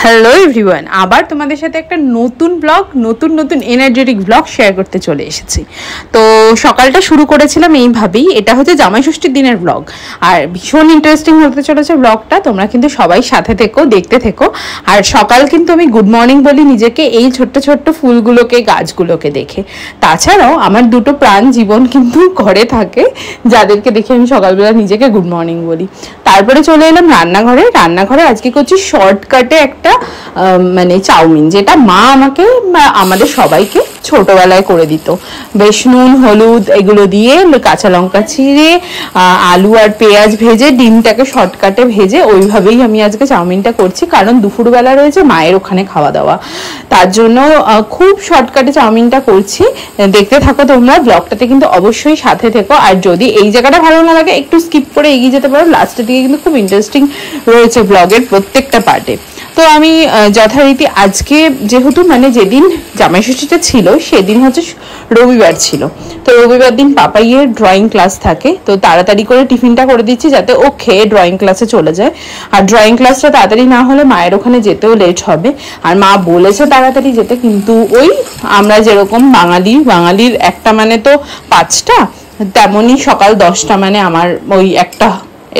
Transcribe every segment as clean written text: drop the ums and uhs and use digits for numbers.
Hello everyone, আবার তোমাদের সাথে একটা নতুন ব্লগ, নতুন এনার্জেটিক ব্লগ শেয়ার করতে চলে এসেছি। তো সকালটা শুরু করেছিলাম এইভাবেই। এটা হচ্ছে জামাই ষষ্ঠীর দিনের ব্লগ, আর ভীষণ ইন্টারেস্টিং হতে চলেছে ব্লগটা। তোমরা কিন্তু সবাই সাথে থেকো, দেখতে থেকো। আর সকাল কিন্তু আমি গুড মর্নিং বলি নিজেকে এই ছোট্ট ছোট্ট ফুলগুলোকে, গাছগুলোকে দেখে। তাছাড়াও আমার দুটো প্রাণ জীবন কিন্তু ঘরে থাকে, যাদেরকে দেখে আমি সকালবেলা নিজেকে গুড মর্নিং বলি। তারপরে চলে এলাম রান্নাঘরে আজকে করছি শর্টকাটে একটা মানে চাউমিন, যেটা মা আমাকে আমাদের সবাইকে ছোটবেলায় করে দিত। বেশ নুন হলুদ এগুলো দিয়ে, কাঁচা লঙ্কা চিড়ে, আলু আর পেঁয়াজ ভেজে, ডিমটাকে শর্টকাটে ভেজে ওইভাবেই আমি আজকে চাউমিনটা করছি, কারণ দুপুরবেলা রয়েছে মায়ের ওখানে খাওয়া দাওয়া। তার জন্য খুব শর্টকাটে চাউমিনটা করছি। দেখতে থাকো তোমরা ব্লগটাতে, কিন্তু অবশ্যই সাথে থেকো। আর যদি এই জায়গাটা ভালো না লাগে একটু স্কিপ করে এগিয়ে যেতে পারো, লাস্টের দিকে কিন্তু খুব ইন্টারেস্টিং রয়েছে ব্লগের প্রত্যেকটা পার্টে। তো আমি যথারীতি আজকে, যেহেতু মানে যেদিন জামাই ষষ্ঠীটা ছিল সেদিন হচ্ছে রবিবার ছিল, তো রবিবার দিন পাপাইয়ের ড্রয়িং ক্লাস থাকে, তো তাড়াতাড়ি করে টিফিনটা করে দিচ্ছি যাতে ও খেয়ে ড্রয়িং ক্লাসে চলে যায়। আর ড্রয়িং ক্লাসটা তাড়াতাড়ি না হলে মায়ের ওখানে যেতেও লেট হবে। আর মা বলেছে তাড়াতাড়ি যেতে, কিন্তু ওই আমরা যেরকম বাঙালির একটা মানে তো 5টা, তেমনই সকাল 10টা মানে আমার ওই একটা,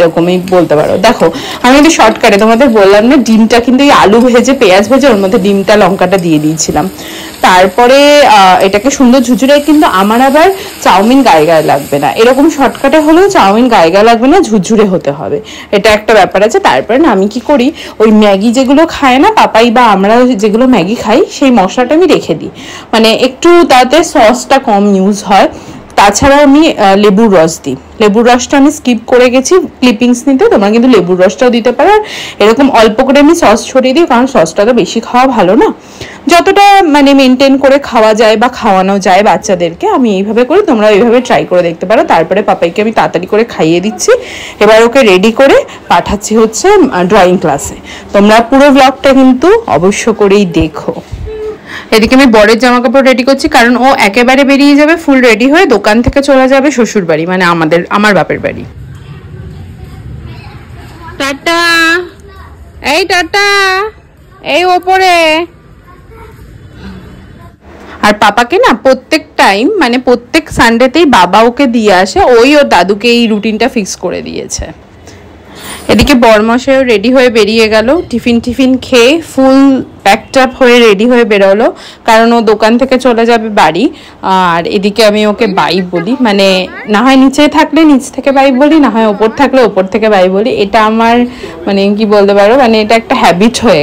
এরকমই বলতে পারো। দেখো আমি কিন্তু শর্টকাটে তোমাদের বললাম না, ডিমটা কিন্তু এই আলু ভেজে পেঁয়াজ ভেজে ওর মধ্যে ডিমটা লঙ্কাটা দিয়ে দিয়েছিলাম। তারপরে এটাকে সুন্দর ঝুরঝুরে, কিন্তু আমার আবার চাউমিন গায়ে গায়ে লাগবে না, এরকম শর্টকাটে হলেও চাউমিন গায়ে গায়ে লাগবে না, ঝুরঝুরে হতে হবে, এটা একটা ব্যাপার আছে। তারপরে না আমি কি করি, ওই ম্যাগি যেগুলো খায় না পাপাই বা আমরা যেগুলো ম্যাগি খাই, সেই মশলাটা আমি রেখে দিই, মানে একটু তাতে সসটা কম ইউজ হয়। তাছাড়াও আমি লেবুর রস দিই, লেবুর রসটা আমি স্কিপ করে গেছি ক্লিপিংস নিতে, তোমরা কিন্তু লেবুর রসটাও দিতে পারো। আর এরকম অল্প করে আমি সস ছড়িয়ে দিই, কারণ সসটা তো বেশি খাওয়া ভালো না, যতটা মানে মেনটেন করে খাওয়া যায় বা খাওয়ানো যায় বাচ্চাদেরকে, আমি এইভাবে করি, তোমরা এইভাবে ট্রাই করে দেখতে পারো। তারপরে পাপাইকে আমি তাড়াতাড়ি করে খাইয়ে দিচ্ছি, এবার ওকে রেডি করে পাঠাচ্ছি হচ্ছে ড্রয়িং ক্লাসে। তোমরা পুরো ব্লগটা কিন্তু অবশ্য করেই দেখো। এদিকে আমি বরের জামা কাপড় রেডি করছি, কারণ ও একেবারে বেরিয়ে যাবে ফুল রেডি হয়ে, দোকান থেকে চলে যাবে শ্বশুর বাড়ি, মানে আমার বাপের বাড়ি। টাটা, এই টাটা, এই ওপরে। আর পাপাকে না প্রত্যেক টাইম মানে প্রত্যেক সানডেতেই বাবা ওকে দিয়ে আসে, ওই ওর দাদুকে এই রুটিনটা ফিক্স করে দিয়েছে। এদিকে বরমশাইও রেডি হয়ে বেরিয়ে গেল, টিফিন খেয়ে ফুল প্যাকড আপ হয়ে রেডি হয়ে বেরোলো, কারণ ও দোকান থেকে চলে যাবে বাড়ি। আর এদিকে আমি ওকে বাই বলি, মানে না হয় নিচে থাকলে নিচ থেকে বাই বলি, না হয় ওপর থাকলে ওপর থেকে বাই বলি। এটা আমার মানে কি বলতে পারো, মানে এটা একটা হ্যাবিট হয়ে